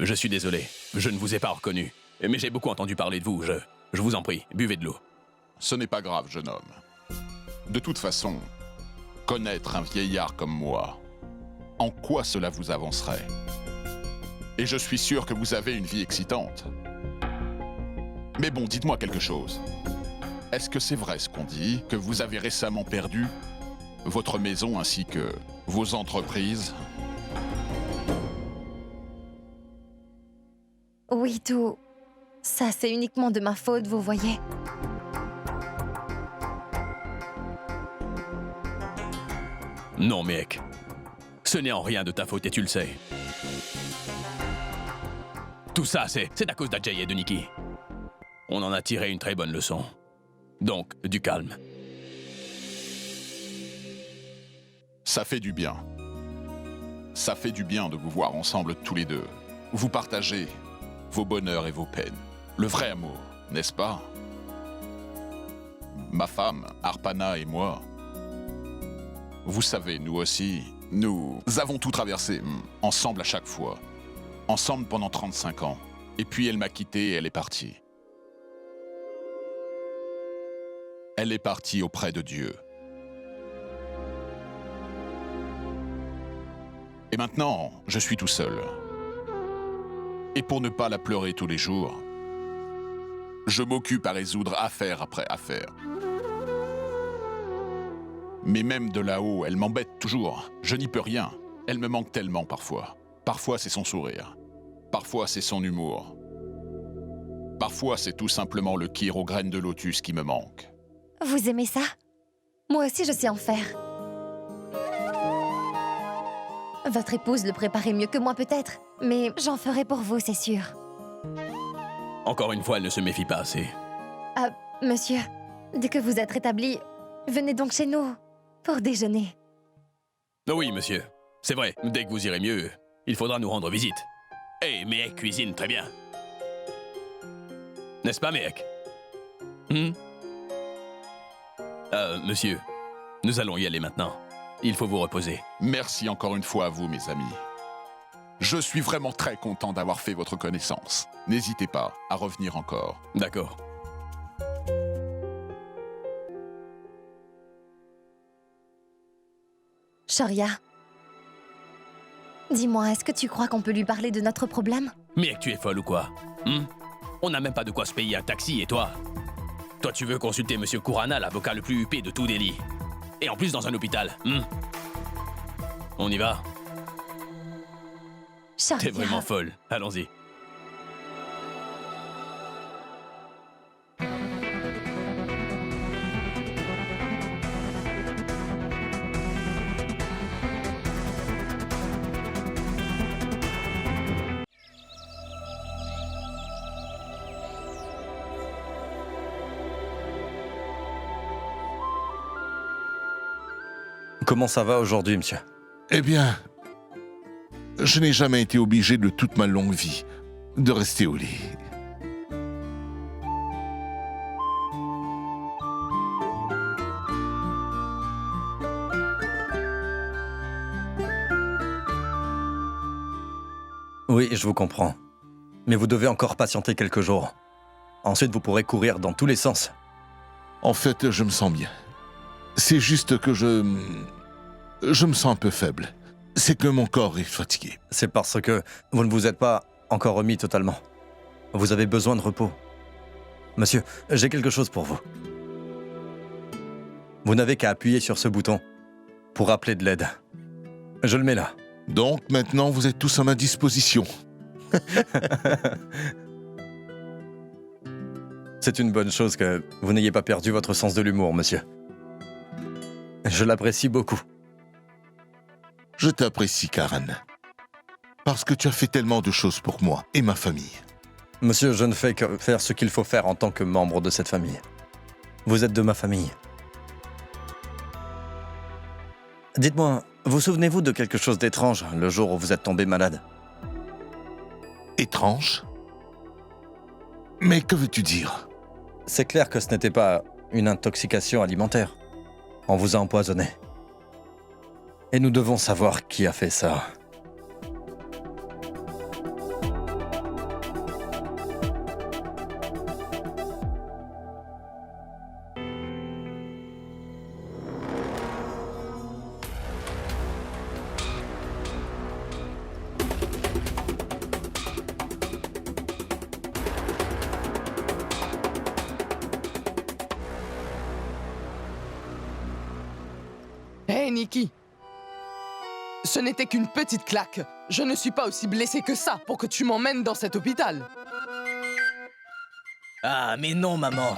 Je suis désolé, je ne vous ai pas reconnu. Mais j'ai beaucoup entendu parler de vous, je vous en prie, buvez de l'eau. Ce n'est pas grave, jeune homme. De toute façon, connaître un vieillard comme moi, en quoi cela vous avancerait? Et je suis sûr que vous avez une vie excitante. Mais bon, dites-moi quelque chose. Est-ce que c'est vrai ce qu'on dit, que vous avez récemment perdu votre maison ainsi que vos entreprises? Oui, tout. Ça, c'est uniquement de ma faute, vous voyez. Non, mec. Ce n'est en rien de ta faute et tu le sais. Tout ça, c'est à cause d'Ajay et de Nikki. On en a tiré une très bonne leçon. Donc, du calme. Ça fait du bien. Ça fait du bien de vous voir ensemble tous les deux. Vous partagez vos bonheurs et vos peines. Le vrai amour, n'est-ce pas? Ma femme, Arpana et moi. Vous savez, nous aussi, nous avons tout traversé, ensemble à chaque fois. Ensemble pendant 35 ans. Et puis elle m'a quitté et elle est partie. Elle est partie auprès de Dieu. Et maintenant, je suis tout seul. Et pour ne pas la pleurer tous les jours, je m'occupe à résoudre affaire après affaire. Mais même de là-haut, elle m'embête toujours. Je n'y peux rien. Elle me manque tellement parfois. Parfois, c'est son sourire. Parfois, c'est son humour. Parfois, c'est tout simplement le kir aux graines de lotus qui me manque. Vous aimez ça? Moi aussi, je sais en faire. Votre épouse le préparait mieux que moi peut-être, mais j'en ferai pour vous, c'est sûr. Encore une fois, elle ne se méfie pas assez. Ah, monsieur, dès que vous êtes rétabli, venez donc chez nous pour déjeuner. Oh oui, monsieur. C'est vrai, dès que vous irez mieux, il faudra nous rendre visite. Eh, Mehek cuisine très bien. N'est-ce pas, Mehek? Monsieur, nous allons y aller maintenant. Il faut vous reposer. Merci encore une fois à vous, mes amis. Je suis vraiment très content d'avoir fait votre connaissance. N'hésitez pas à revenir encore. D'accord. Sharia, dis-moi, est-ce que tu crois qu'on peut lui parler de notre problème? Mehek, tu es folle ou quoi? On n'a même pas de quoi se payer un taxi, et toi? Toi, tu veux consulter Monsieur Kurana, l'avocat le plus huppé de tout Delhi. Et en plus dans un hôpital. On y va? Sharia. T'es vraiment folle. Allons-y. Comment ça va aujourd'hui, monsieur? Eh bien, je n'ai jamais été obligé de toute ma longue vie de rester au lit. Oui, je vous comprends. Mais vous devez encore patienter quelques jours. Ensuite, vous pourrez courir dans tous les sens. En fait, je me sens bien. C'est juste que je me sens un peu faible. C'est que mon corps est fatigué. C'est parce que vous ne vous êtes pas encore remis totalement. Vous avez besoin de repos. Monsieur, j'ai quelque chose pour vous. Vous n'avez qu'à appuyer sur ce bouton pour appeler de l'aide. Je le mets là. Donc maintenant, vous êtes tous à ma disposition. C'est une bonne chose que vous n'ayez pas perdu votre sens de l'humour, monsieur. Je l'apprécie beaucoup. Je t'apprécie, Karan. Parce que tu as fait tellement de choses pour moi et ma famille. Monsieur, je ne fais que faire ce qu'il faut faire en tant que membre de cette famille. Vous êtes de ma famille. Dites-moi, vous souvenez-vous de quelque chose d'étrange le jour où vous êtes tombé malade? Étrange? Mais que veux-tu dire? C'est clair que ce n'était pas une intoxication alimentaire. On vous a empoisonné. Et nous devons savoir qui a fait ça. Hé, Nikki. Ce n'était qu'une petite claque. Je ne suis pas aussi blessé que ça pour que tu m'emmènes dans cet hôpital. Ah, mais non, maman.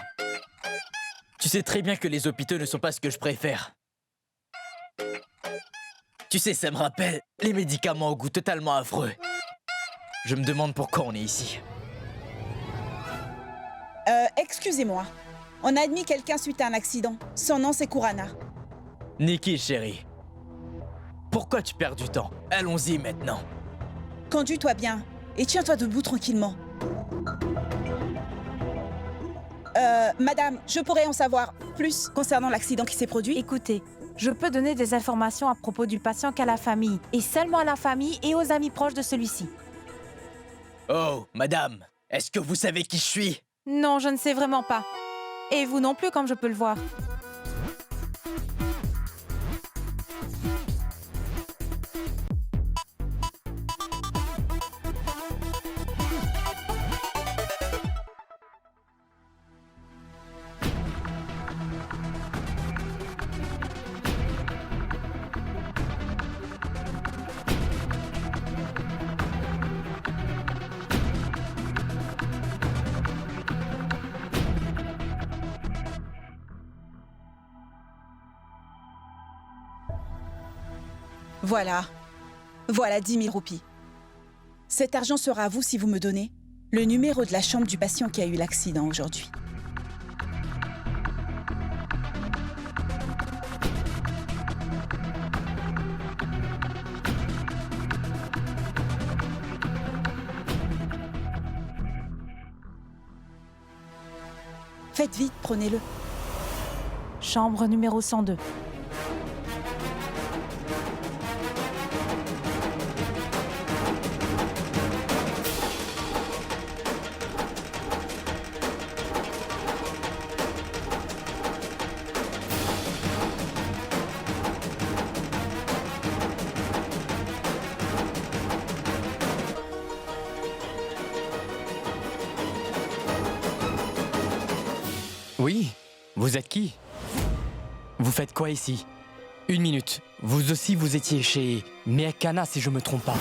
Tu sais très bien que les hôpitaux ne sont pas ce que je préfère. Tu sais, ça me rappelle les médicaments au goût totalement affreux. Je me demande pourquoi on est ici. Excusez-moi. On a admis quelqu'un suite à un accident. Son nom, c'est Kurana. Nikki, chérie. Pourquoi tu perds du temps? Allons-y maintenant. Conduis-toi bien et tiens-toi debout tranquillement. Madame, je pourrais en savoir plus concernant l'accident qui s'est produit? Écoutez, je peux donner des informations à propos du patient qu'à la famille, et seulement à la famille et aux amis proches de celui-ci. Oh, madame, est-ce que vous savez qui je suis? Non, je ne sais vraiment pas. Et vous non plus, comme je peux le voir. Voilà. Voilà 10 000 roupies. Cet argent sera à vous si vous me donnez le numéro de la chambre du patient qui a eu l'accident aujourd'hui. Faites vite, prenez-le. Chambre numéro 102. Oui, vous êtes qui? Vous faites quoi ici? Une minute, vous aussi vous étiez chez Mekana si je me trompe pas.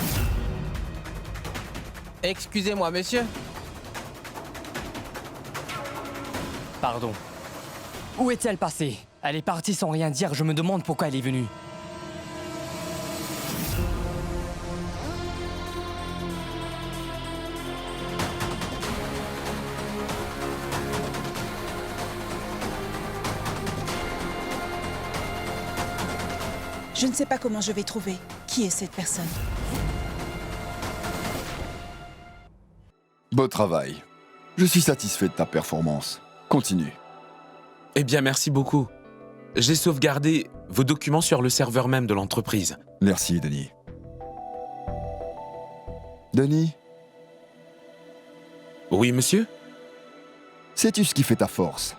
Excusez-moi, monsieur. Pardon. Où est-elle passée? Elle est partie sans rien dire, je me demande pourquoi elle est venue. Je ne sais pas comment je vais trouver qui est cette personne. Beau travail. Je suis satisfait de ta performance. Continue. Eh bien, merci beaucoup. J'ai sauvegardé vos documents sur le serveur même de l'entreprise. Merci, Denis. Denis, Oui, monsieur? sais-tu ce qui fait ta force?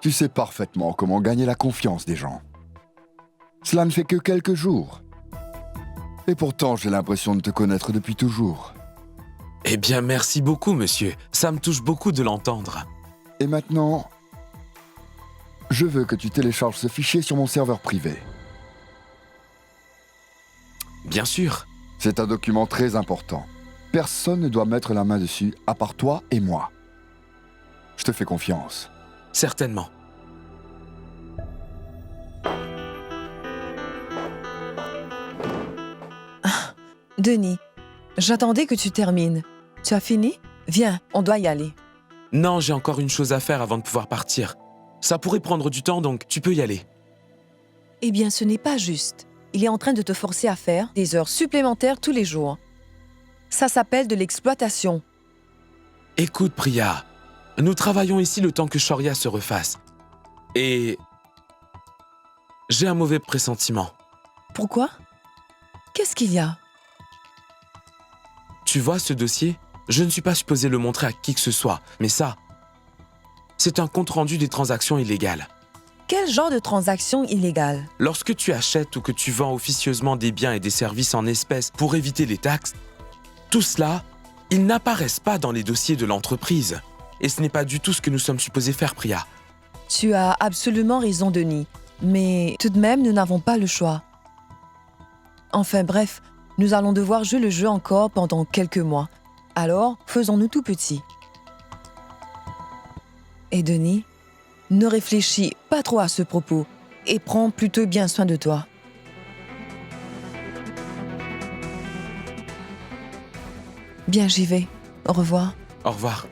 Tu sais parfaitement comment gagner la confiance des gens. Cela ne fait que quelques jours. Et pourtant, j'ai l'impression de te connaître depuis toujours. Eh bien, merci beaucoup, monsieur. Ça me touche beaucoup de l'entendre. Et maintenant, je veux que tu télécharges ce fichier sur mon serveur privé. Bien sûr. C'est un document très important. Personne ne doit mettre la main dessus, à part toi et moi. Je te fais confiance. Certainement. Denis, j'attendais que tu termines. Tu as fini? Viens, on doit y aller. Non, j'ai encore une chose à faire avant de pouvoir partir. Ça pourrait prendre du temps, donc tu peux y aller. Eh bien, ce n'est pas juste. Il est en train de te forcer à faire des heures supplémentaires tous les jours. Ça s'appelle de l'exploitation. Écoute, Priya, nous travaillons ici le temps que Shoria se refasse. Et j'ai un mauvais pressentiment. Pourquoi? Qu'est-ce qu'il y a? Tu vois ce dossier? Je ne suis pas supposé le montrer à qui que ce soit, mais ça, c'est un compte-rendu des transactions illégales. Quel genre de transaction illégale? Lorsque tu achètes ou que tu vends officieusement des biens et des services en espèces pour éviter les taxes, tout cela, ils n'apparaissent pas dans les dossiers de l'entreprise. Et ce n'est pas du tout ce que nous sommes supposés faire, Priya. Tu as absolument raison, Denis. Mais tout de même, nous n'avons pas le choix. Enfin bref, nous allons devoir jouer le jeu encore pendant quelques mois. Alors, faisons-nous tout petits. Et Denis, ne réfléchis pas trop à ce propos et prends plutôt bien soin de toi. Bien, j'y vais. Au revoir. Au revoir.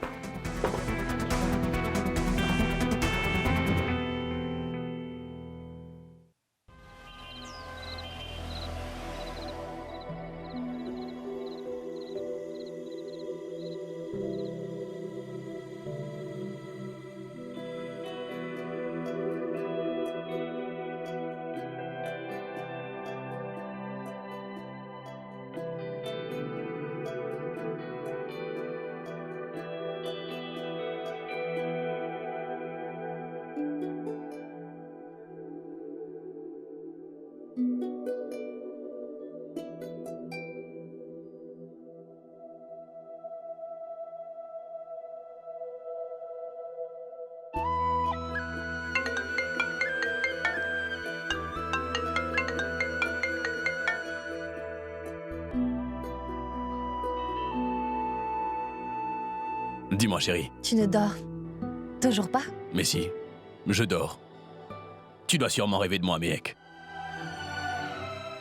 Dis-moi, chérie. Tu ne dors toujours pas? Mais si, je dors. Tu dois sûrement rêver de moi, Méhek.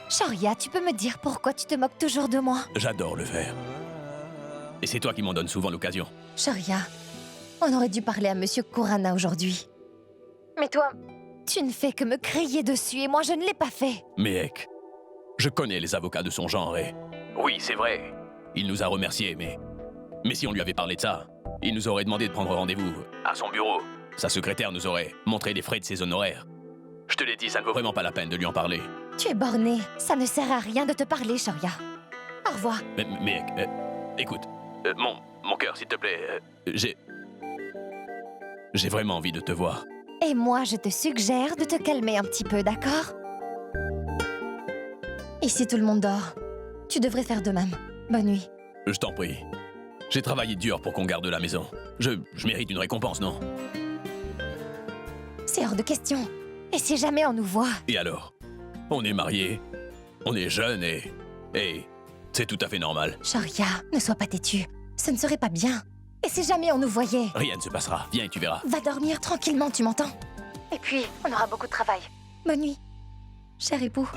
Shoria, tu peux me dire pourquoi tu te moques toujours de moi? J'adore le faire. Et c'est toi qui m'en donnes souvent l'occasion. Shoria, on aurait dû parler à Monsieur Kurana aujourd'hui. Mais toi, tu ne fais que me crier dessus et moi je ne l'ai pas fait. Méhek, je connais les avocats de son genre et... Oui, c'est vrai. Il nous a remerciés, mais si on lui avait parlé de ça, il nous aurait demandé de prendre rendez-vous à son bureau. Sa secrétaire nous aurait montré les frais de ses honoraires. Je te l'ai dit, ça ne vaut vraiment pas la peine de lui en parler. Tu es borné. Ça ne sert à rien de te parler, Shoria. Au revoir. Mais écoute, mon cœur, s'il te plaît, j'ai vraiment envie de te voir. Et moi, je te suggère de te calmer un petit peu, d'accord? Ici, tout le monde dort. Tu devrais faire de même. Bonne nuit. Je t'en prie. J'ai travaillé dur pour qu'on garde la maison. Je mérite une récompense, non? C'est hors de question. Et si jamais on nous voit? Et alors? On est mariés, on est jeunes et c'est tout à fait normal. Shoria, ne sois pas têtu. Ce ne serait pas bien. Et si jamais on nous voyait? Rien ne se passera. Viens, tu verras. Va dormir tranquillement, tu m'entends? Et puis, on aura beaucoup de travail. Bonne nuit, cher époux.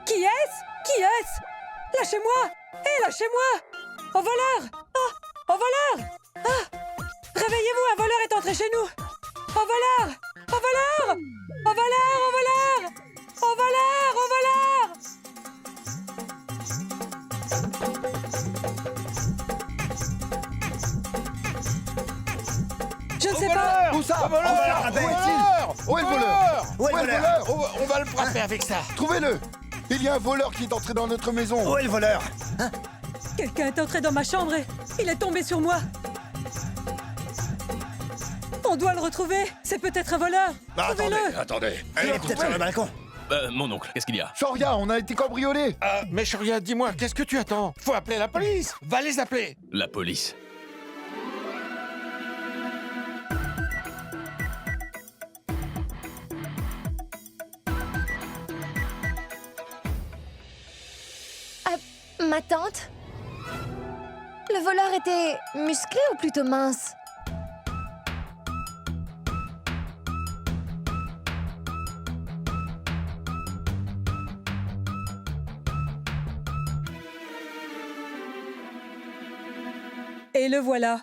Qui est-ce? Qui est-ce? Lâchez-moi! Hé, lâchez-moi! Au voleur! Oh, au voleur! Ah! Réveillez-vous, un voleur est entré chez nous! Au voleur! Au voleur! Au voleur! Au voleur! Au voleur! Au voleur! Je ne sais pas! Où ça? Au voleur! Où est-il? Où est le voleur? Où est le voleur? On va le frapper avec ça. Trouvez-le! Il y a un voleur qui est entré dans notre maison. Où est le voleur? Quelqu'un est entré dans ma chambre et Il est tombé sur moi. On doit le retrouver. C'est peut-être un voleur. Trouvez-le. Attendez. Il est peut-être sur le balcon. Mon oncle, qu'est-ce qu'il y a? Shoria, on a été cambriolés. Mais Shoria, dis-moi, qu'est-ce que tu attends? Faut appeler la police. Va les appeler. La police. Ma tante? Le voleur était musclé ou plutôt mince? Et le voilà.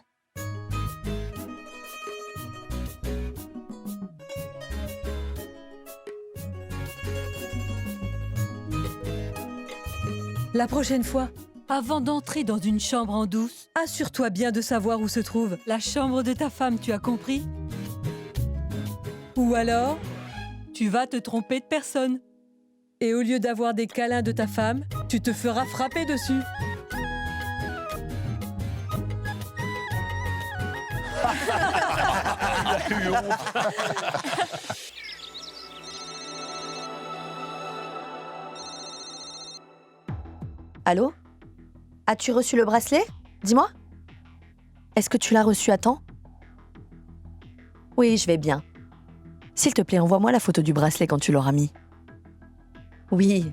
La prochaine fois, avant d'entrer dans une chambre en douce, assure-toi bien de savoir où se trouve la chambre de ta femme, tu as compris? Ou alors, tu vas te tromper de personne. Et au lieu d'avoir des câlins de ta femme, tu te feras frapper dessus. Allô? As-tu reçu le bracelet? Dis-moi. Est-ce que tu l'as reçu à temps? Oui, je vais bien. S'il te plaît, envoie-moi la photo du bracelet quand tu l'auras mis. Oui,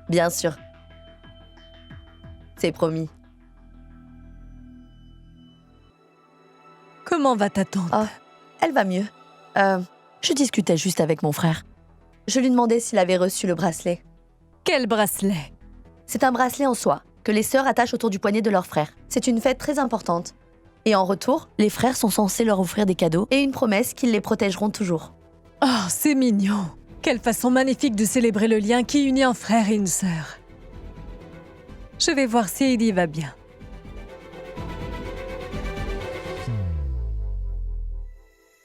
bien sûr. C'est promis. Comment va ta tante? Oh, elle va mieux. Je discutais juste avec mon frère. Je lui demandais s'il avait reçu le bracelet. Quel bracelet? C'est un bracelet en soie que les sœurs attachent autour du poignet de leur frère. C'est une fête très importante. Et en retour, les frères sont censés leur offrir des cadeaux et une promesse qu'ils les protégeront toujours. Oh, c'est mignon. Quelle façon magnifique de célébrer le lien qui unit un frère et une sœur. Je vais voir si Heidi va bien.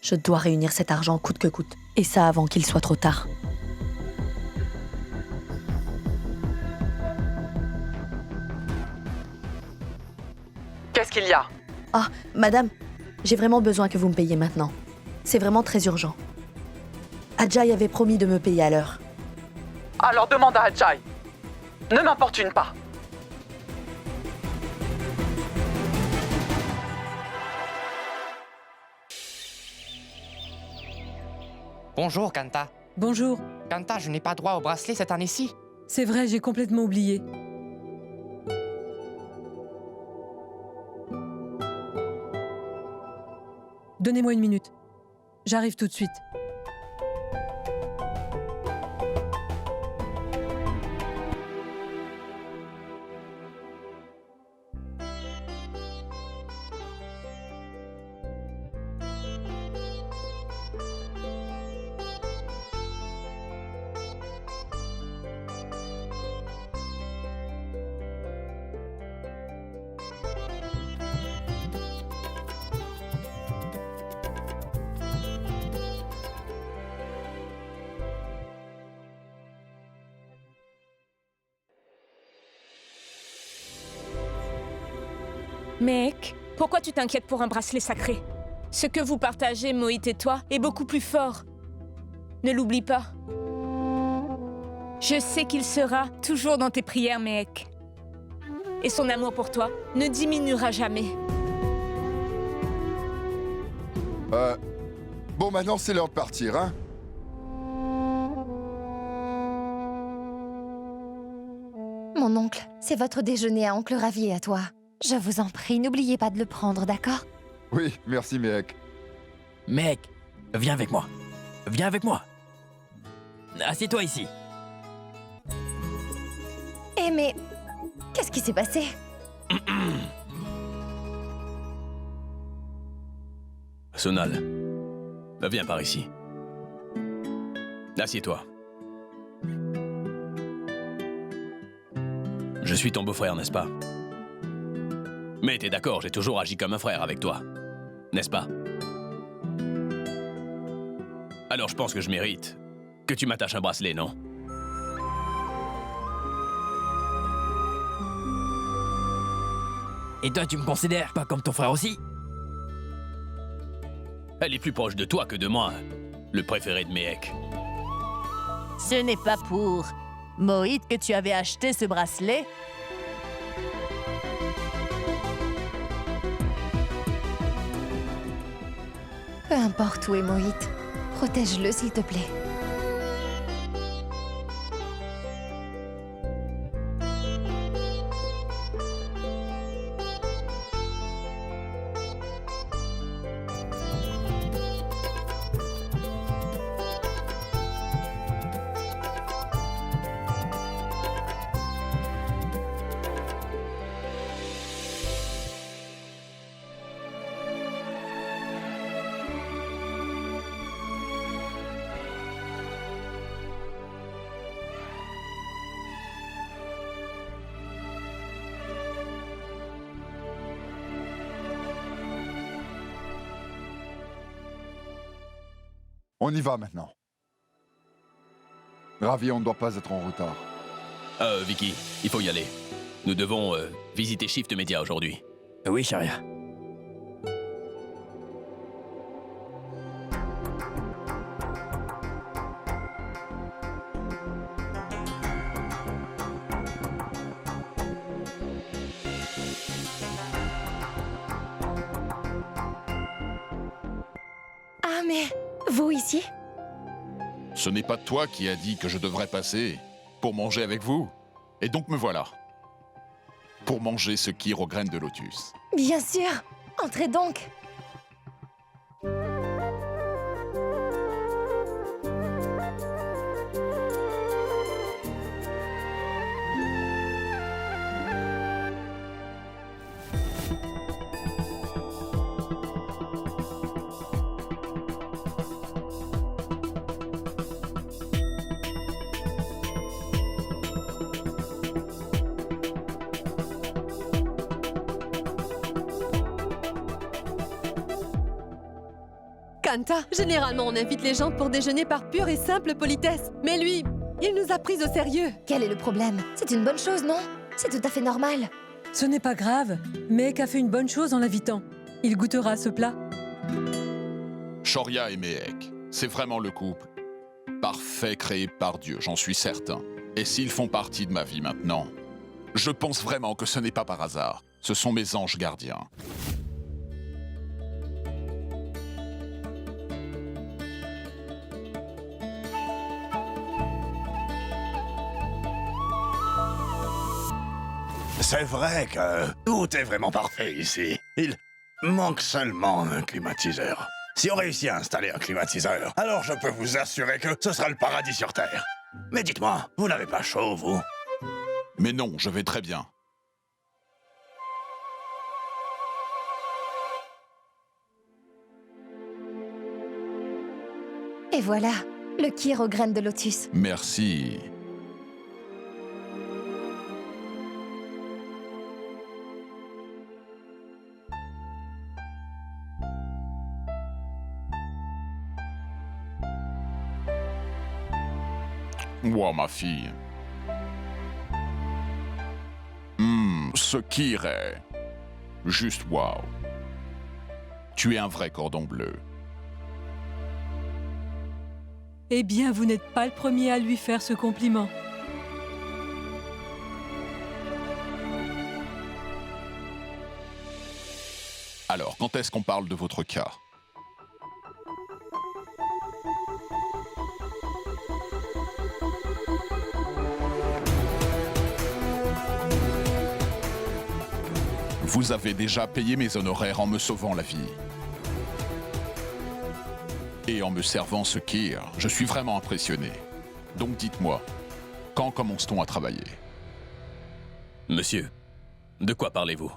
Je dois réunir cet argent coûte que coûte. Et ça avant qu'il soit trop tard. Qu'est-ce qu'il y a? Ah, madame, j'ai vraiment besoin que vous me payiez maintenant. C'est vraiment très urgent. Ajay avait promis de me payer à l'heure. Alors demande à Ajay. Ne m'importune pas. Bonjour, Kanta. Bonjour. Kanta, je n'ai pas droit au bracelet cette année-ci. C'est vrai, j'ai complètement oublié. Donnez-moi une minute. J'arrive tout de suite. Mec, pourquoi tu t'inquiètes pour un bracelet sacré? Ce que vous partagez, Moït et toi, est beaucoup plus fort. Ne l'oublie pas. Je sais qu'il sera toujours dans tes prières, mec. Et son amour pour toi ne diminuera jamais. Bon, maintenant c'est l'heure de partir, hein? Mon oncle, c'est votre déjeuner à oncle Ravi et à toi. Je vous en prie, n'oubliez pas de le prendre, d'accord? Oui, merci, mec. Mec, viens avec moi. Viens avec moi. Assieds-toi ici. Eh mais, qu'est-ce qui s'est passé? Sonal, viens par ici. Assieds-toi. Je suis ton beau-frère, n'est-ce pas? Mais t'es d'accord, j'ai toujours agi comme un frère avec toi. N'est-ce pas? Alors je pense que je mérite que tu m'attaches un bracelet, non? Et toi, tu me considères pas comme ton frère aussi? Elle est plus proche de toi que de moi, le préféré de Méhek. Ce n'est pas pour Moït que tu avais acheté ce bracelet? Peu importe où est Moït, protège-le s'il te plaît. On y va maintenant. Ravi, on ne doit pas être en retard. Vicky, il faut y aller. Nous devons visiter Shift Media aujourd'hui. Oui, Sharia. Ah, mais vous ici? Ce n'est pas toi qui as dit que je devrais passer pour manger avec vous. Et donc me voilà. Pour manger ce kir aux graines de lotus. Bien sûr. Entrez donc. Kanta, généralement on invite les gens pour déjeuner par pure et simple politesse. Mais lui, il nous a pris au sérieux. Quel est le problème? C'est une bonne chose, non? C'est tout à fait normal. Ce n'est pas grave. Mec a fait une bonne chose en l'invitant. Il goûtera ce plat. Shoria et Méhek, c'est vraiment le couple parfait créé par Dieu, j'en suis certain. Et s'ils font partie de ma vie maintenant, je pense vraiment que ce n'est pas par hasard. Ce sont mes anges gardiens. C'est vrai que tout est vraiment parfait ici. Il manque seulement un climatiseur. Si on réussit à installer un climatiseur, alors je peux vous assurer que ce sera le paradis sur Terre. Mais dites-moi, vous n'avez pas chaud, vous? Mais non, je vais très bien. Et voilà, le kir aux graines de lotus. Merci. Wow, ma fille. Ce kir est juste wow. Tu es un vrai cordon bleu. Eh bien, vous n'êtes pas le premier à lui faire ce compliment. Alors, quand est-ce qu'on parle de votre cas? Vous avez déjà payé mes honoraires en me sauvant la vie. Et en me servant ce kir, je suis vraiment impressionné. Donc dites-moi, quand commence-t-on à travailler? Monsieur, de quoi parlez-vous?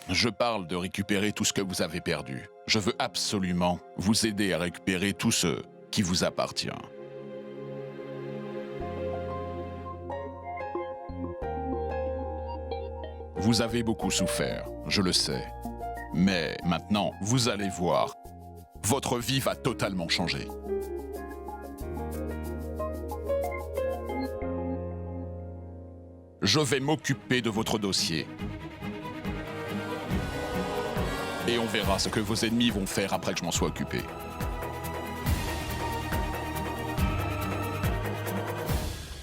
Je parle de récupérer tout ce que vous avez perdu. Je veux absolument vous aider à récupérer tout ce qui vous appartient. Vous avez beaucoup souffert, je le sais. Mais maintenant, vous allez voir, votre vie va totalement changer. Je vais m'occuper de votre dossier. Et on verra ce que vos ennemis vont faire après que je m'en sois occupé.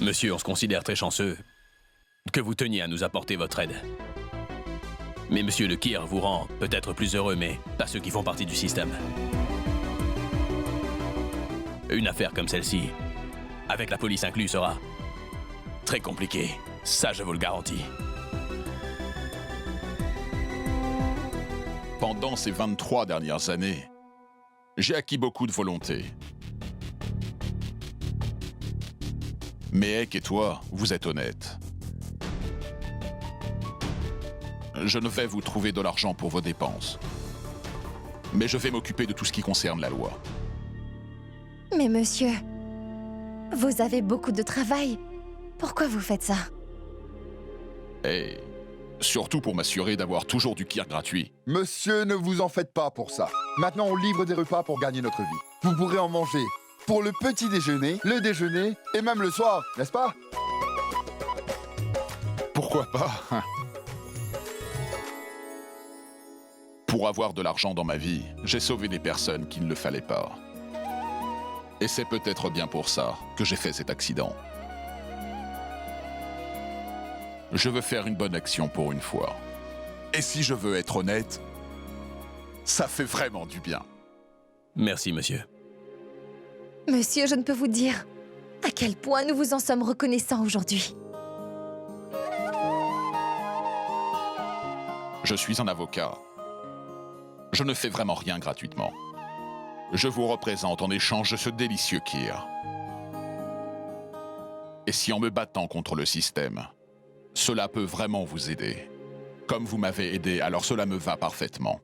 Monsieur, on se considère très chanceux que vous teniez à nous apporter votre aide. Mais monsieur le Kir vous rend peut-être plus heureux, mais pas ceux qui font partie du système. Une affaire comme celle-ci, avec la police inclus, sera très compliquée. Ça, je vous le garantis. Pendant ces 23 dernières années, j'ai acquis beaucoup de volonté. Mais Ek et toi, vous êtes honnêtes. Je ne vais vous trouver de l'argent pour vos dépenses. Mais je vais m'occuper de tout ce qui concerne la loi. Mais monsieur, vous avez beaucoup de travail. Pourquoi vous faites ça? Et surtout pour m'assurer d'avoir toujours du Kir gratuit. Monsieur, ne vous en faites pas pour ça. Maintenant, on livre des repas pour gagner notre vie. Vous pourrez en manger pour le petit déjeuner, le déjeuner et même le soir, n'est-ce pas? Pourquoi pas? Pour avoir de l'argent dans ma vie, j'ai sauvé des personnes qui ne le fallait pas. Et c'est peut-être bien pour ça que j'ai fait cet accident. Je veux faire une bonne action pour une fois. Et si je veux être honnête, ça fait vraiment du bien. Merci, monsieur. Monsieur, je ne peux vous dire à quel point nous vous en sommes reconnaissants aujourd'hui. Je suis un avocat. Je ne fais vraiment rien gratuitement. Je vous représente en échange de ce délicieux Kir. Et si en me battant contre le système, cela peut vraiment vous aider. Comme vous m'avez aidé, alors cela me va parfaitement.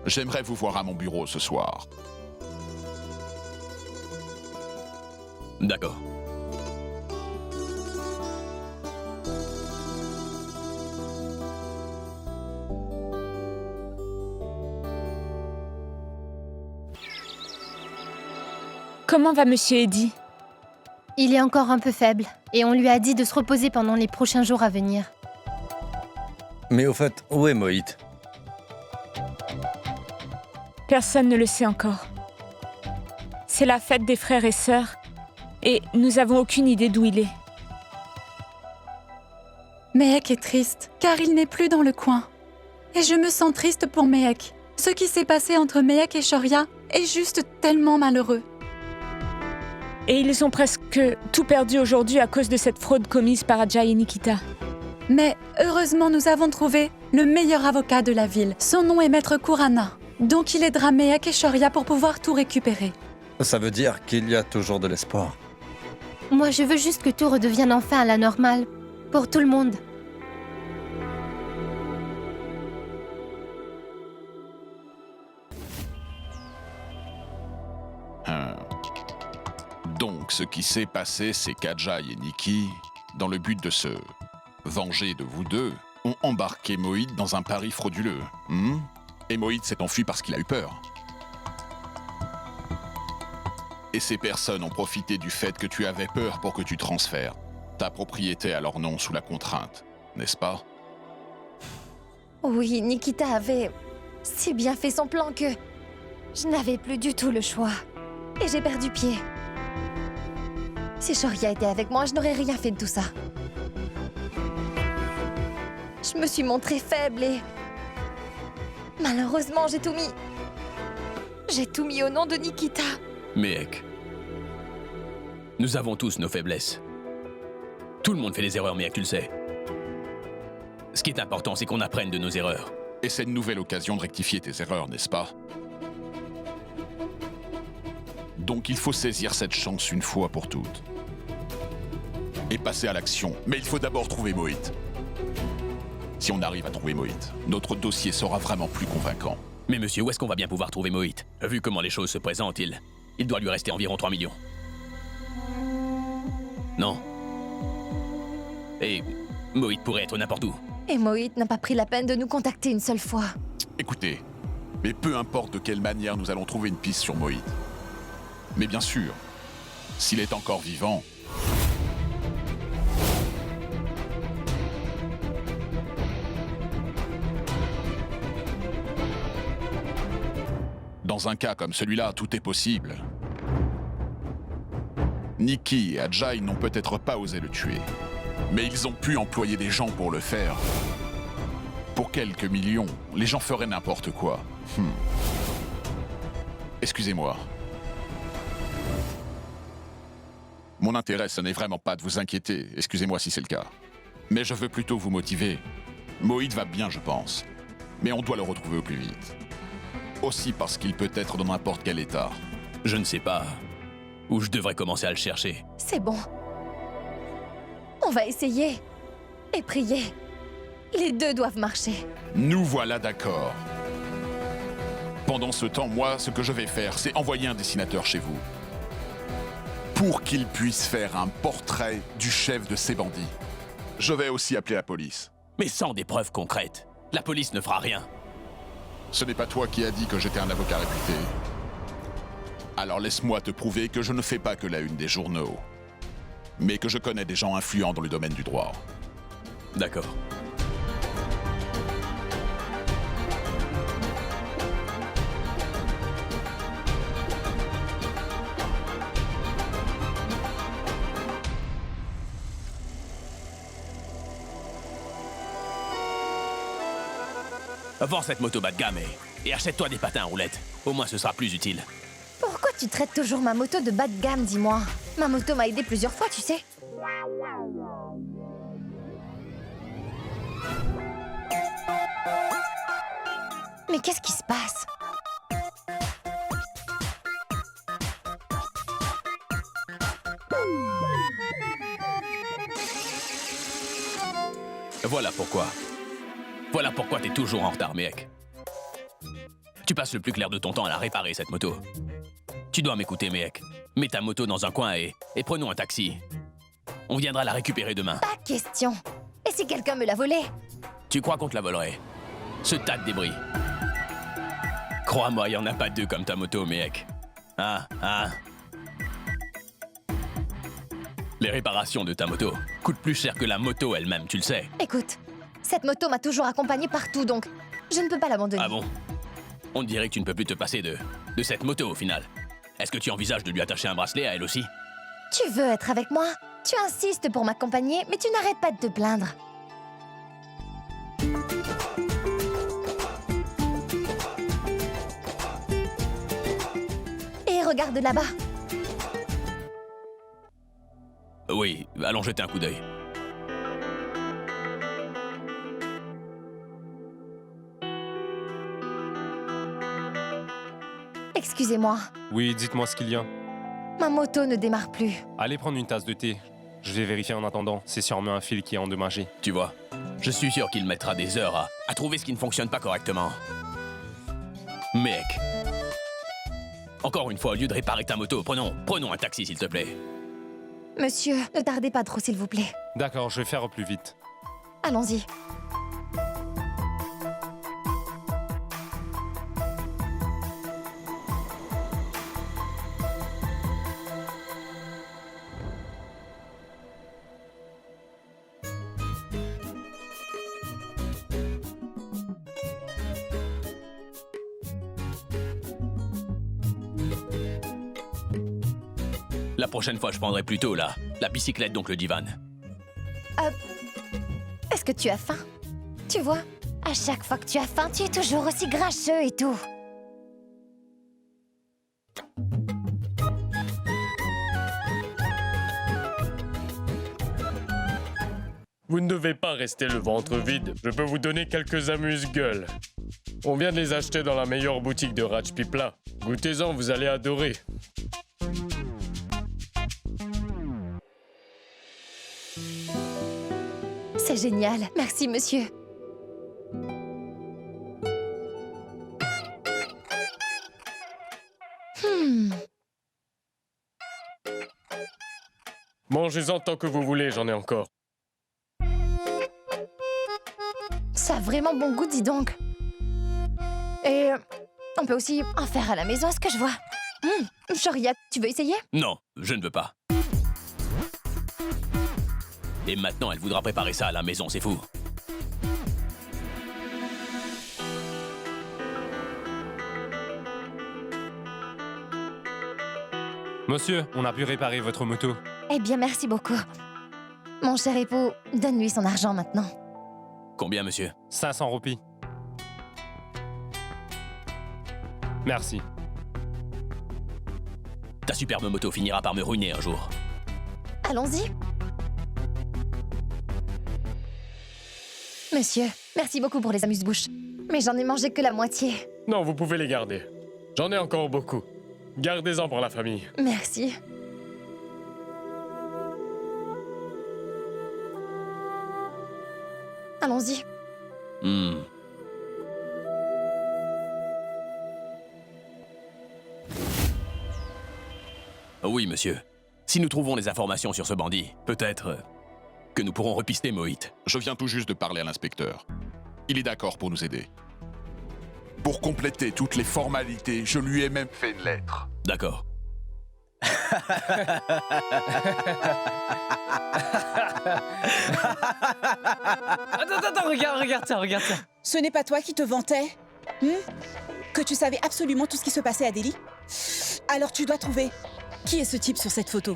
J'aimerais vous voir à mon bureau ce soir. D'accord. Comment va Monsieur Eddy? Il est encore un peu faible, et on lui a dit de se reposer pendant les prochains jours à venir. Mais au fait, où est Moït? Personne ne le sait encore. C'est la fête des frères et sœurs, et nous n'avons aucune idée d'où il est. Mehek est triste, car il n'est plus dans le coin. Et je me sens triste pour Mehek. Ce qui s'est passé entre Mehek et Shoria est juste tellement malheureux. Et ils ont presque tout perdu aujourd'hui à cause de cette fraude commise par Ajay et Nikita. Mais heureusement, nous avons trouvé le meilleur avocat de la ville. Son nom est Maître Kurana. Donc il aidera Mehek et Shoria pour pouvoir tout récupérer. Ça veut dire qu'il y a toujours de l'espoir. Moi, je veux juste que tout redevienne enfin à la normale, pour tout le monde. Donc, ce qui s'est passé, c'est qu'Ajay et Nikki, dans le but de se venger de vous deux, ont embarqué Moït dans un pari frauduleux. Et Moït s'est enfui parce qu'il a eu peur. Et ces personnes ont profité du fait que tu avais peur pour que tu transfères ta propriété à leur nom sous la contrainte, n'est-ce pas? Oui, Nikita avait si bien fait son plan que je n'avais plus du tout le choix. Et j'ai perdu pied. Si Shoria était avec moi, je n'aurais rien fait de tout ça. Je me suis montrée faible et... malheureusement, j'ai tout mis... J'ai tout mis au nom de Nikita. Mehek, nous avons tous nos faiblesses. Tout le monde fait des erreurs, Mehek, tu le sais. Ce qui est important, c'est qu'on apprenne de nos erreurs. Et c'est une nouvelle occasion de rectifier tes erreurs, n'est-ce pas? Donc il faut saisir cette chance une fois pour toutes. Et passer à l'action. Mais il faut d'abord trouver Moït. Si on arrive à trouver Moït, notre dossier sera vraiment plus convaincant. Mais monsieur, où est-ce qu'on va bien pouvoir trouver Moït? Vu comment les choses se présentent, il doit lui rester environ 3 millions. Non. Et Moït pourrait être n'importe où. Et Moït n'a pas pris la peine de nous contacter une seule fois. Écoutez, mais peu importe de quelle manière nous allons trouver une piste sur Moït. Mais bien sûr, s'il est encore vivant, Dans un cas comme celui-là, tout est possible. Nikki et Ajay n'ont peut-être pas osé le tuer, mais ils ont pu employer des gens pour le faire. Pour quelques millions, les gens feraient n'importe quoi. Excusez-moi. Mon intérêt, ce n'est vraiment pas de vous inquiéter, excusez-moi si c'est le cas. Mais je veux plutôt vous motiver. Moïd va bien, je pense. Mais on doit le retrouver au plus vite. Aussi parce qu'il peut être dans n'importe quel état. Je ne sais pas où je devrais commencer à le chercher. C'est bon. On va essayer. Et prier. Les deux doivent marcher. Nous voilà d'accord. Pendant ce temps, moi, ce que je vais faire, c'est envoyer un dessinateur chez vous. Pour qu'il puisse faire un portrait du chef de ces bandits. Je vais aussi appeler la police. Mais sans des preuves concrètes, la police ne fera rien. Ce n'est pas toi qui as dit que j'étais un avocat réputé. Alors laisse-moi te prouver que je ne fais pas que la une des journaux, mais que je connais des gens influents dans le domaine du droit. D'accord. Vends cette moto bas de gamme et achète-toi des patins à roulettes. Au moins, ce sera plus utile. Pourquoi tu traites toujours ma moto de bas de gamme, dis-moi? Ma moto m'a aidé plusieurs fois, tu sais. Mais qu'est-ce qui se passe? Voilà pourquoi. Voilà pourquoi t'es toujours en retard, mec. Tu passes le plus clair de ton temps à la réparer, cette moto. Tu dois m'écouter, mec. Mets ta moto dans un coin et prenons un taxi. On viendra la récupérer demain. Pas question. Et si quelqu'un me l'a volée? Tu crois qu'on te la volerait? Ce tas de débris. Crois-moi, il n'y en a pas deux comme ta moto, mec. Hein? Les réparations de ta moto coûtent plus cher que la moto elle-même, tu le sais. Écoute, cette moto m'a toujours accompagnée partout, donc je ne peux pas l'abandonner. Ah bon? On dirait que tu ne peux plus te passer de cette moto, au final. Est-ce que tu envisages de lui attacher un bracelet à elle aussi? Tu veux être avec moi? Tu insistes pour m'accompagner, mais tu n'arrêtes pas de te plaindre. Et regarde là-bas. Oui, allons jeter un coup d'œil. Excusez-moi, Oui, dites-moi ce qu'il y a. ma moto ne démarre plus. Allez prendre une tasse de thé. Je vais vérifier en attendant. C'est sûrement un fil qui est endommagé. Tu vois, je suis sûr qu'il mettra des heures à trouver ce qui ne fonctionne pas correctement. Mec. Encore une fois, au lieu de réparer ta moto, prenons un taxi, s'il te plaît. Monsieur, ne tardez pas trop, s'il vous plaît. D'accord, je vais faire au plus vite. Allons-y. La prochaine fois, je prendrai plutôt la bicyclette d'oncle Divan. Est-ce que tu as faim? Tu vois, à chaque fois que tu as faim, tu es toujours aussi grincheux et tout. Vous ne devez pas rester le ventre vide. Je peux vous donner quelques amuse-gueules. On vient de les acheter dans la meilleure boutique de Rajpipla. Goûtez-en, vous allez adorer. C'est génial. Merci, monsieur. Mangez-en tant que vous voulez, j'en ai encore. Ça a vraiment bon goût, dis donc. Et on peut aussi en faire à la maison, à ce que je vois. Shoria, tu veux essayer? Non, je ne veux pas. Et maintenant, elle voudra préparer ça à la maison, c'est fou. Monsieur, on a pu réparer votre moto. Eh bien, merci beaucoup. Mon cher époux, donne-lui son argent maintenant. Combien, monsieur? 500 roupies. Merci. Ta superbe moto finira par me ruiner un jour. Allons-y. Monsieur, merci beaucoup pour les amuse-bouches. Mais j'en ai mangé que la moitié. Non, vous pouvez les garder. J'en ai encore beaucoup. Gardez-en pour la famille. Merci. Allons-y. Oui, monsieur. Si nous trouvons les informations sur ce bandit, peut-être que nous pourrons repister Moït. Je viens tout juste de parler à l'inspecteur. Il est d'accord pour nous aider. Pour compléter toutes les formalités, je lui ai même fait une lettre. D'accord. Attends, regarde ça. Ce n'est pas toi qui te vantais que tu savais absolument tout ce qui se passait à Delhi? Alors tu dois trouver qui est ce type sur cette photo.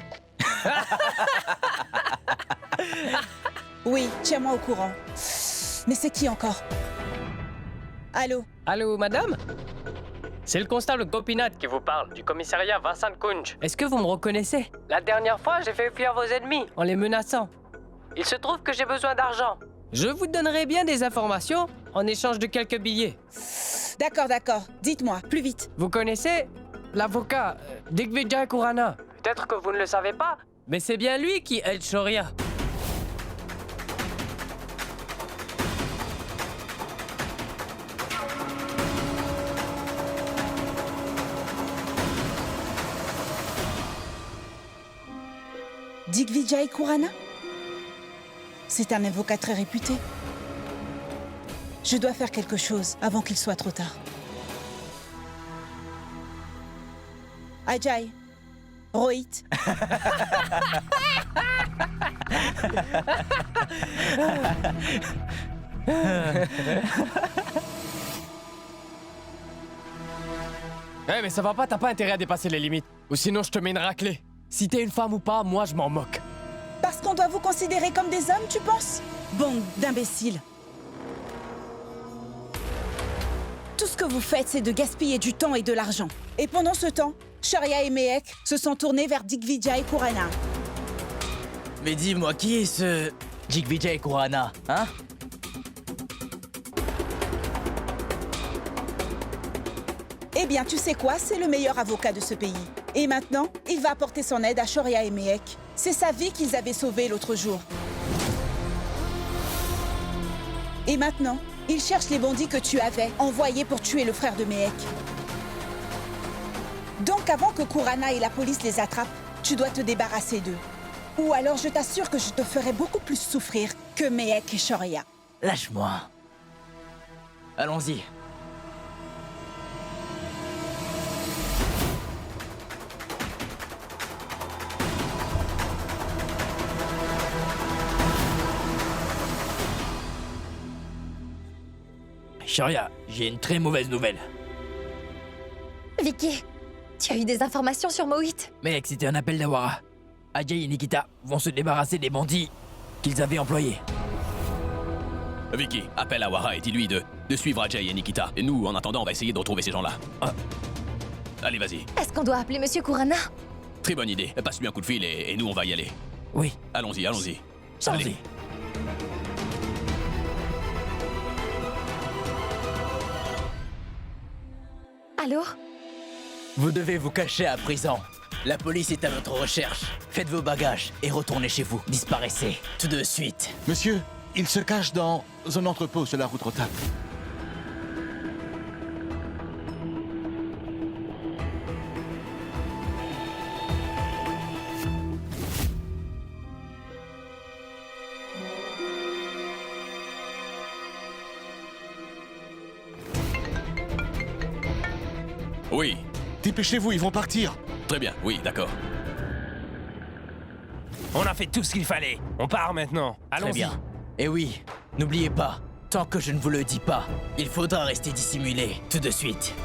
Oui, tiens-moi au courant. Mais c'est qui encore? Allô? Allô, madame? C'est le constable Gopinath qui vous parle, du commissariat Vincent Kunj. Est-ce que vous me reconnaissez? La dernière fois, j'ai fait fuir vos ennemis en les menaçant. Il se trouve que j'ai besoin d'argent. Je vous donnerai bien des informations en échange de quelques billets. D'accord. Dites-moi, plus vite. Vous connaissez l'avocat Digvijay Khurana? Peut-être que vous ne le savez pas, mais c'est bien lui qui aide Shaurya. Digvijay Khurana? C'est un avocat très réputé. Je dois faire quelque chose avant qu'il soit trop tard. Ajay, Rohit. Mais ça va pas, t'as pas intérêt à dépasser les limites. Ou sinon je te mets une raclée. Si t'es une femme ou pas, moi je m'en moque. Parce qu'on doit vous considérer comme des hommes, tu penses? Bande d'imbéciles. Tout ce que vous faites, c'est de gaspiller du temps et de l'argent. Et pendant ce temps, Shaurya et Mehek se sont tournés vers Digvijay Khurana. Mais dis-moi, qui est ce Digvijay Khurana, hein? Eh bien, tu sais quoi? C'est le meilleur avocat de ce pays. Et maintenant, il va apporter son aide à Shaurya et Mehek. C'est sa vie qu'ils avaient sauvée l'autre jour. Et maintenant, il cherche les bandits que tu avais envoyés pour tuer le frère de Mehek. Donc avant que Khurana et la police les attrapent, tu dois te débarrasser d'eux. Ou alors je t'assure que je te ferai beaucoup plus souffrir que Mehek et Shaurya. Lâche-moi. Allons-y. Shaurya, j'ai une très mauvaise nouvelle. Vicky, tu as eu des informations sur Moït? Mec, c'était un appel d'Awara. Ajay et Nikita vont se débarrasser des bandits qu'ils avaient employés. Vicky, appelle Awara et dis-lui de suivre Ajay et Nikita. Et nous, en attendant, on va essayer de retrouver ces gens-là. Allez, vas-y. Est-ce qu'on doit appeler Monsieur Khurana? Très bonne idée. Passe-lui un coup de fil et nous, on va y aller. Oui. Allons-y. Allons-y. Allô? Vous devez vous cacher à présent. La police est à votre recherche. Faites vos bagages et retournez chez vous. Disparaissez tout de suite. Monsieur, il se cache dans un entrepôt sur la route Rota. Oui. Dépêchez-vous, ils vont partir. Très bien, oui, d'accord. On a fait tout ce qu'il fallait. On part maintenant. Allons-y. Très bien. Et oui, n'oubliez pas, tant que je ne vous le dis pas, il faudra rester dissimulé tout de suite.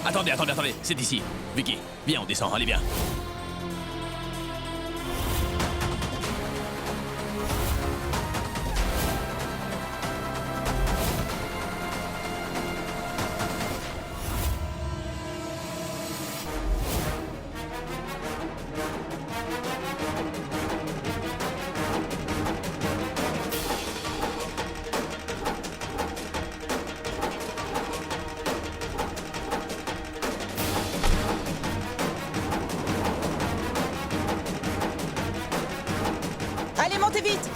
Attendez, c'est ici. Vicky, viens, on descend, allez bien. Allez, montez vite!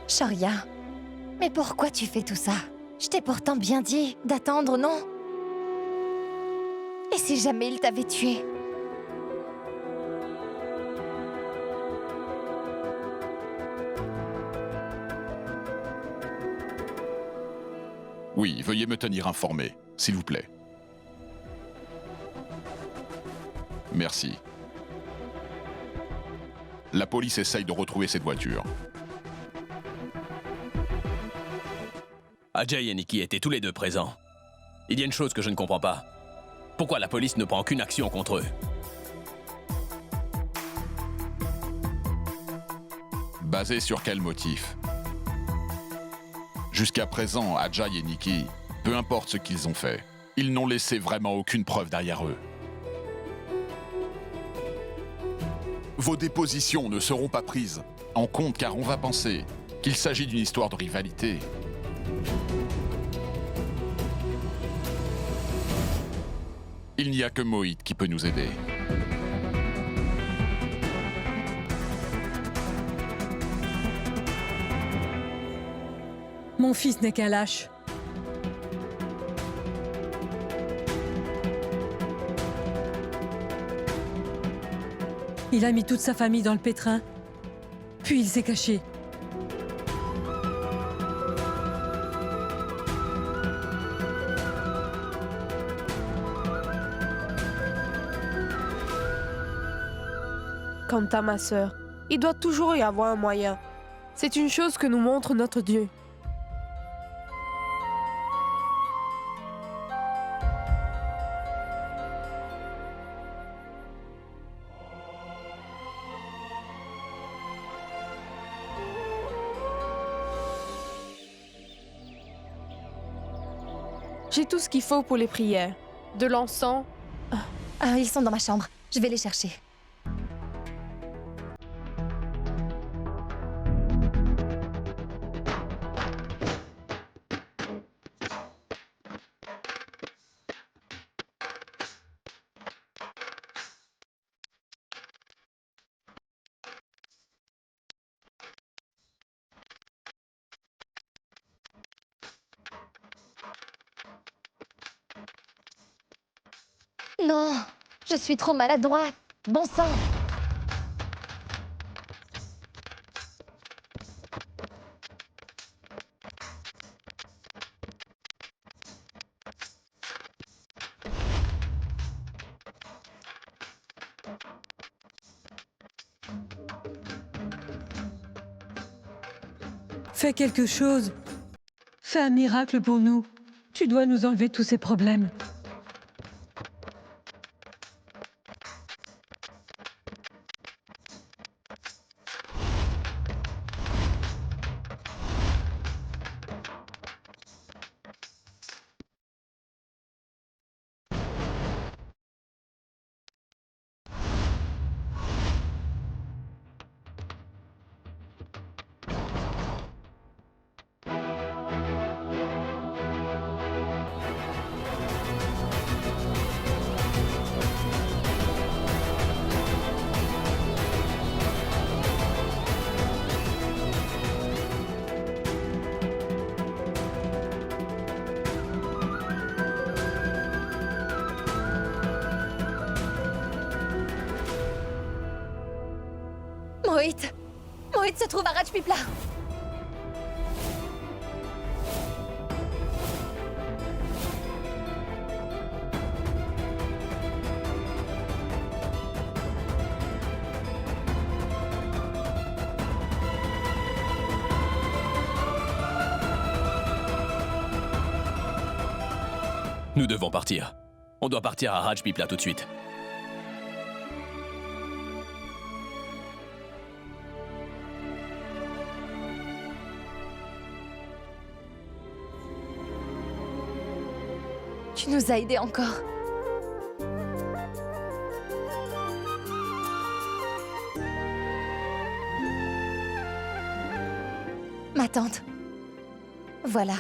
Shoria, mais pourquoi tu fais tout ça? Je t'ai pourtant bien dit d'attendre, non? Et si jamais il t'avait tué? Oui, veuillez me tenir informé, s'il vous plaît. Merci. La police essaye de retrouver cette voiture. Ajay et Nikki étaient tous les deux présents. Il y a une chose que je ne comprends pas. Pourquoi la police ne prend aucune action contre eux? Basé sur quel motif? Jusqu'à présent, Ajay et Nikki, peu importe ce qu'ils ont fait, ils n'ont laissé vraiment aucune preuve derrière eux. Vos dépositions ne seront pas prises en compte car on va penser qu'il s'agit d'une histoire de rivalité. Il n'y a que Mohit qui peut nous aider. Mon fils n'est qu'un lâche. Il a mis toute sa famille dans le pétrin, puis il s'est caché. Quant à ma sœur, il doit toujours y avoir un moyen. C'est une chose que nous montre notre Dieu. J'ai tout ce qu'il faut pour les prières. De l'encens. Ah, ils sont dans ma chambre. Je vais les chercher. Non, je suis trop maladroite. Bon sang. Fais quelque chose. Fais un miracle pour nous. Tu dois nous enlever tous ces problèmes. Mohit se trouve à Rajpipla. Nous devons partir. On doit partir à Rajpipla tout de suite. Tu nous as aidés encore. Ma tante. Voilà.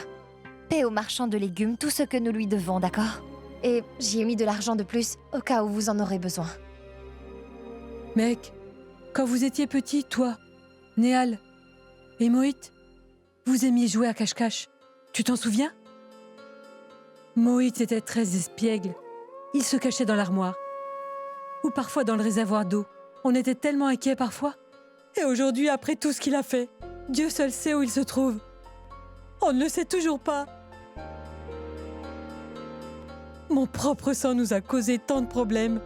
Paie au marchand de légumes tout ce que nous lui devons, d'accord? Et j'y ai mis de l'argent de plus, au cas où vous en aurez besoin. Mec, quand vous étiez petit, toi, Néal et Mohit, vous aimiez jouer à cache-cache. Tu t'en souviens? Mohit était très espiègle. Il se cachait dans l'armoire. Ou parfois dans le réservoir d'eau. On était tellement inquiets parfois. Et aujourd'hui, après tout ce qu'il a fait, Dieu seul sait où il se trouve. On ne le sait toujours pas. Mon propre sang nous a causé tant de problèmes.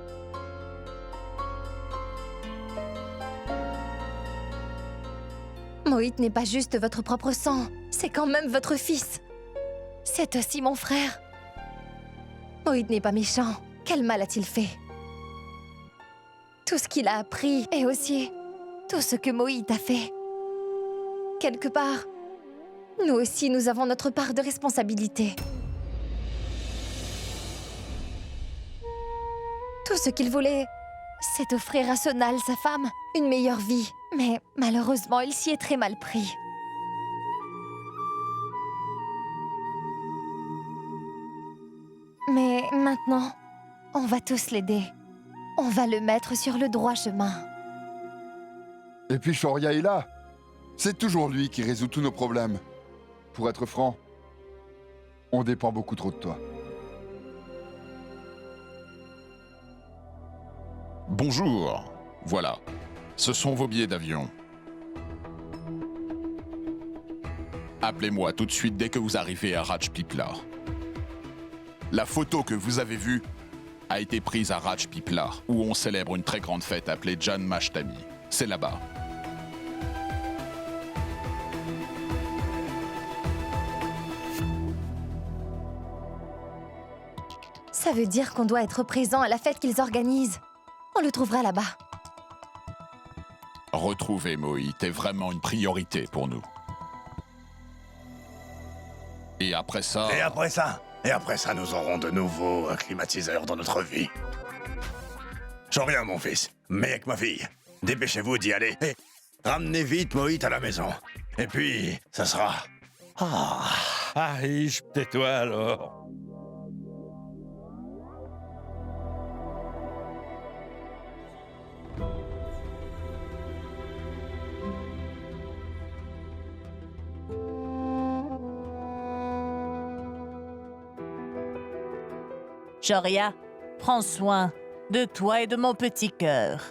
Mohit n'est pas juste votre propre sang, c'est quand même votre fils. C'est aussi mon frère. Mohit n'est pas méchant. Quel mal a-t-il fait? Tout ce qu'il a appris et aussi tout ce que Mohit a fait. Quelque part, nous aussi, nous avons notre part de responsabilité. Tout ce qu'il voulait, c'est offrir à Sonal, sa femme, une meilleure vie. Mais malheureusement, il s'y est très mal pris. Mais maintenant, on va tous l'aider. On va le mettre sur le droit chemin. Et puis Shoria est là. C'est toujours lui qui résout tous nos problèmes. Pour être franc, on dépend beaucoup trop de toi. Bonjour. Voilà. Ce sont vos billets d'avion. Appelez-moi tout de suite dès que vous arrivez à Rajpipla. La photo que vous avez vue a été prise à Rajpipla, où on célèbre une très grande fête appelée Janmashtami. C'est là-bas. Ça veut dire qu'on doit être présent à la fête qu'ils organisent. On le trouvera là-bas. Retrouver Mohit est vraiment une priorité pour nous. Et après ça... Et après ça, nous aurons de nouveaux climatiseurs dans notre vie. J'en reviens, mon fils. Mais avec ma fille, dépêchez-vous d'y aller. Et ramenez vite Mohit à la maison. Et puis, ça sera... Riche, tais-toi alors. Shoria, prends soin de toi et de mon petit cœur.